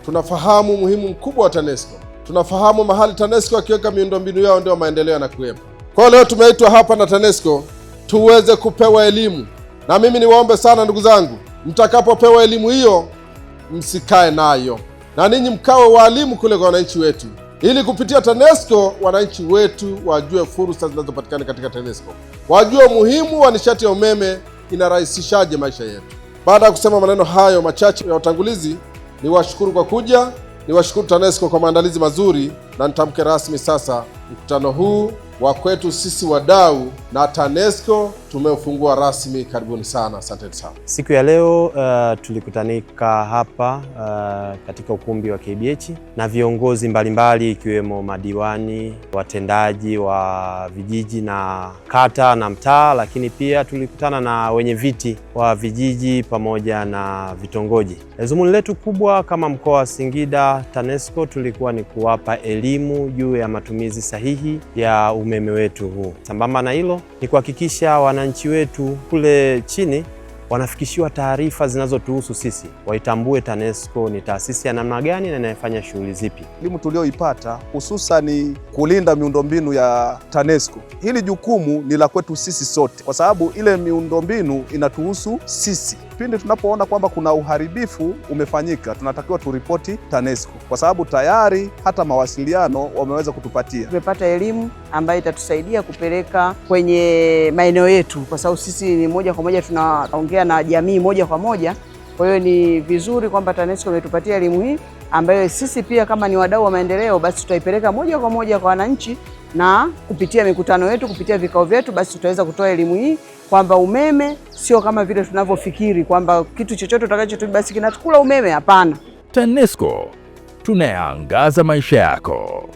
tunafahamu umuhimu mkubwa wa TANESCO. Tunafahamu mahali TANESCO akiweka miundombinu yao ndio maendeleo yanakuwepo. Kwa leo tumeitwa hapa na TANESCO tuweze kupewa elimu, na mimi niwaombe sana ndugu zangu, mtakapopewa elimu hiyo msikae nayo, na ninyi mkawe walimu kule kwa wananchi wetu, ili kupitia TANESCO wananchi wetu wajue fursa zinazopatikana katika TANESCO, wajue umuhimu wa nishati ya umeme inarahisishaje maisha yetu. Baada ya kusema maneno hayo machache ya utangulizi, niwashukuru kwa kuja, niwashukuru TANESCO kwa maandalizi mazuri, na nitamke rasmi sasa mkutano huu wa kwetu sisi wadau na TANESCO tumeufungua rasmi. Karibuni sana, asante sana. Siku ya leo tulikutanika hapa katika ukumbi wa KBH na viongozi mbalimbali ikiwemo madiwani, watendaji wa vijiji na kata na mtaa, lakini pia tulikutana na wenye viti wa vijiji pamoja na vitongoji. Dhumuni letu kubwa kama mkoa wa Singida TANESCO tulikuwa ni kuwapa elimu juu ya matumizi sahihi ya umeme wetu huu. Sambamba na hilo ni kuhakikisha wananchi wetu kule chini wanafikishiwa taarifa zinazotuhusu sisi, waitambue TANESCO ni taasisi ya namna gani na inafanya shughuli zipi. Elimu tulioipata hususan kulinda miundombinu ya TANESCO, hili jukumu ni la kwetu sisi sote, kwa sababu ile miundombinu inatuhusu sisi. Pindi tunapoona kwamba kuna uharibifu umefanyika, tunatakiwa turipoti TANESCO, kwa sababu tayari hata mawasiliano wameweza kutupatia. Tumepata elimu ambayo itatusaidia kupeleka kwenye maeneo yetu, kwa sababu sisi ni moja kwa moja tunaongea na jamii moja kwa moja. Kwa hiyo ni vizuri kwamba TANESCO imetupatia elimu hii ambayo sisi pia kama ni wadau wa maendeleo, basi tutaipeleka moja kwa moja kwa wananchi, na kupitia mikutano yetu, kupitia vikao vyetu, basi tutaweza kutoa elimu hii kwamba umeme sio kama vile tunavyofikiri kwamba kitu chochote utakachotumia basi kinachukua umeme. Hapana. TANESCO, tunayaangaza maisha yako.